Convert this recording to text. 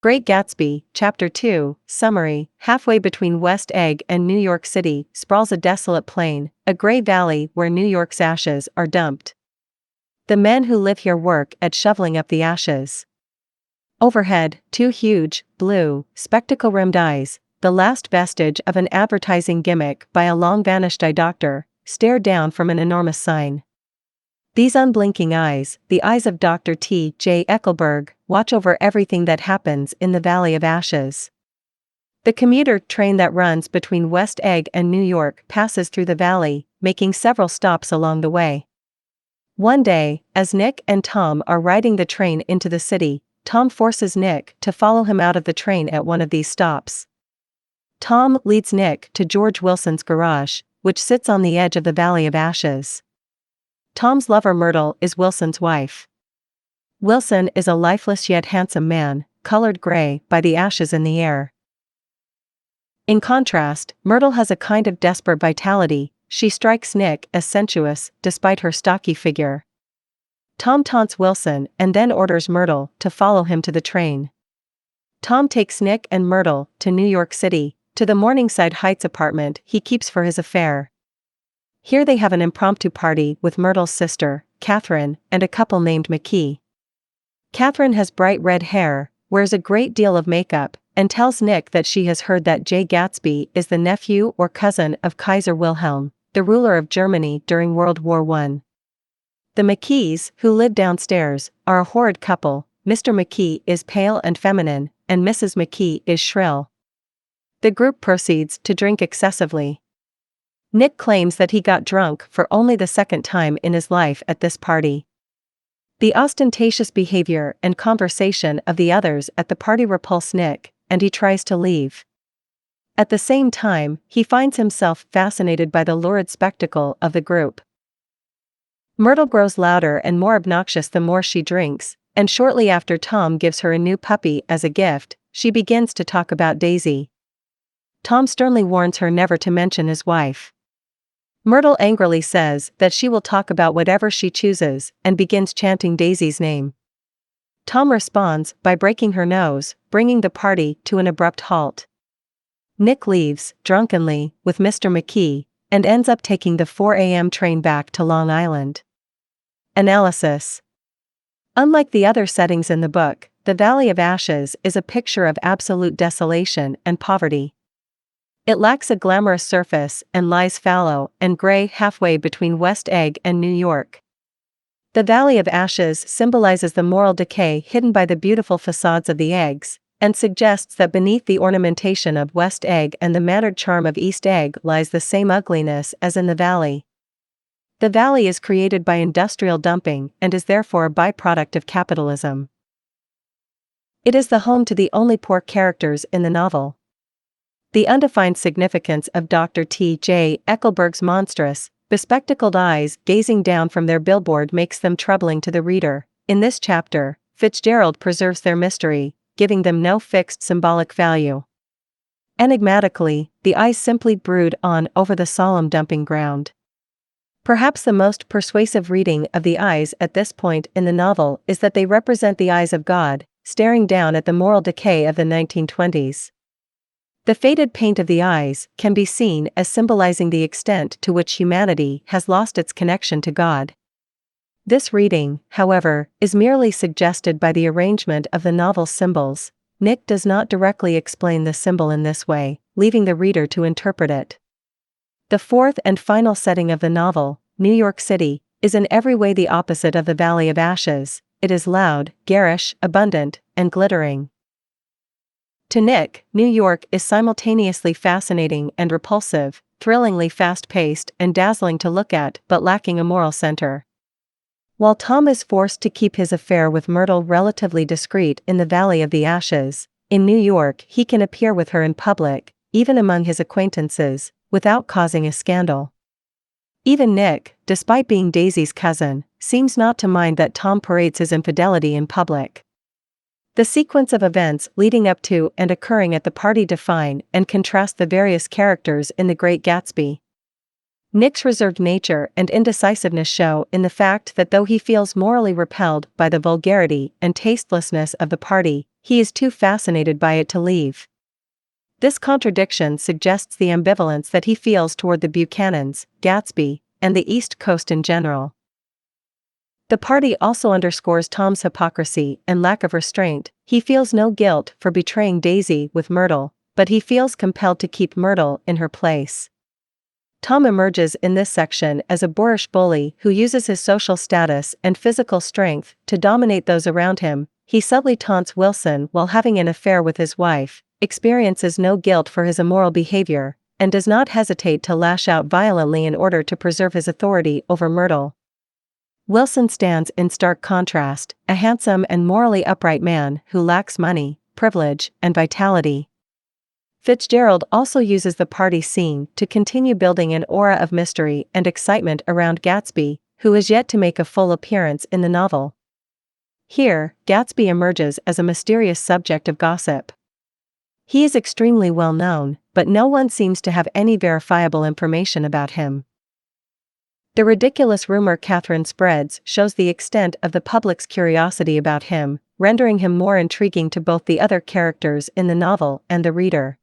Great Gatsby, Chapter 2, Summary. Halfway between West Egg and New York City sprawls a desolate plain, a gray valley where New York's ashes are dumped. The men who live here work at shoveling up the ashes. Overhead, two huge, blue, spectacle-rimmed eyes, the last vestige of an advertising gimmick by a long-vanished eye doctor, stare down from an enormous sign. These unblinking eyes, the eyes of Dr. T. J. Eckelberg, watch over everything that happens in the Valley of Ashes. The commuter train that runs between West Egg and New York passes through the valley, making several stops along the way. One day, as Nick and Tom are riding the train into the city, Tom forces Nick to follow him out of the train at one of these stops. Tom leads Nick to George Wilson's garage, which sits on the edge of the Valley of Ashes. Tom's lover Myrtle is Wilson's wife. Wilson is a lifeless yet handsome man, colored gray by the ashes in the air. In contrast, Myrtle has a kind of desperate vitality. She strikes Nick as sensuous, despite her stocky figure. Tom taunts Wilson and then orders Myrtle to follow him to the train. Tom takes Nick and Myrtle to New York City, to the Morningside Heights apartment he keeps for his affair. Here they have an impromptu party with Myrtle's sister, Catherine, and a couple named McKee. Catherine has bright red hair, wears a great deal of makeup, and tells Nick that she has heard that Jay Gatsby is the nephew or cousin of Kaiser Wilhelm, the ruler of Germany during World War I. The McKees, who live downstairs, are a horrid couple. Mr. McKee is pale and feminine, and Mrs. McKee is shrill. The group proceeds to drink excessively. Nick claims that he got drunk for only the second time in his life at this party. The ostentatious behavior and conversation of the others at the party repulse Nick, and he tries to leave. At the same time, he finds himself fascinated by the lurid spectacle of the group. Myrtle grows louder and more obnoxious the more she drinks, and shortly after Tom gives her a new puppy as a gift, she begins to talk about Daisy. Tom sternly warns her never to mention his wife. Myrtle angrily says that she will talk about whatever she chooses, and begins chanting Daisy's name. Tom responds by breaking her nose, bringing the party to an abrupt halt. Nick leaves, drunkenly, with Mr. McKee, and ends up taking the 4 a.m. train back to Long Island. Analysis. Unlike the other settings in the book, the Valley of Ashes is a picture of absolute desolation and poverty. It lacks a glamorous surface and lies fallow and gray halfway between West Egg and New York. The Valley of Ashes symbolizes the moral decay hidden by the beautiful facades of the eggs, and suggests that beneath the ornamentation of West Egg and the mannered charm of East Egg lies the same ugliness as in the valley. The valley is created by industrial dumping and is therefore a byproduct of capitalism. It is the home to the only poor characters in the novel. The undefined significance of Dr. T. J. Eckelberg's monstrous, bespectacled eyes gazing down from their billboard makes them troubling to the reader. In this chapter, Fitzgerald preserves their mystery, giving them no fixed symbolic value. Enigmatically, the eyes simply brood on over the solemn dumping ground. Perhaps the most persuasive reading of the eyes at this point in the novel is that they represent the eyes of God, staring down at the moral decay of the 1920s. The faded paint of the eyes can be seen as symbolizing the extent to which humanity has lost its connection to God. This reading, however, is merely suggested by the arrangement of the novel's symbols. Nick does not directly explain the symbol in this way, leaving the reader to interpret it. The fourth and final setting of the novel, New York City, is in every way the opposite of the Valley of Ashes. It is loud, garish, abundant, and glittering. To Nick, New York is simultaneously fascinating and repulsive, thrillingly fast-paced and dazzling to look at but lacking a moral center. While Tom is forced to keep his affair with Myrtle relatively discreet in the Valley of the Ashes, in New York he can appear with her in public, even among his acquaintances, without causing a scandal. Even Nick, despite being Daisy's cousin, seems not to mind that Tom parades his infidelity in public. The sequence of events leading up to and occurring at the party define and contrast the various characters in The Great Gatsby. Nick's reserved nature and indecisiveness show in the fact that though he feels morally repelled by the vulgarity and tastelessness of the party, he is too fascinated by it to leave. This contradiction suggests the ambivalence that he feels toward the Buchanans, Gatsby, and the East Coast in general. The party also underscores Tom's hypocrisy and lack of restraint. He feels no guilt for betraying Daisy with Myrtle, but he feels compelled to keep Myrtle in her place. Tom emerges in this section as a boorish bully who uses his social status and physical strength to dominate those around him. He subtly taunts Wilson while having an affair with his wife, experiences no guilt for his immoral behavior, and does not hesitate to lash out violently in order to preserve his authority over Myrtle. Wilson stands in stark contrast, a handsome and morally upright man who lacks money, privilege, and vitality. Fitzgerald also uses the party scene to continue building an aura of mystery and excitement around Gatsby, who is yet to make a full appearance in the novel. Here, Gatsby emerges as a mysterious subject of gossip. He is extremely well known, but no one seems to have any verifiable information about him. The ridiculous rumor Catherine spreads shows the extent of the public's curiosity about him, rendering him more intriguing to both the other characters in the novel and the reader.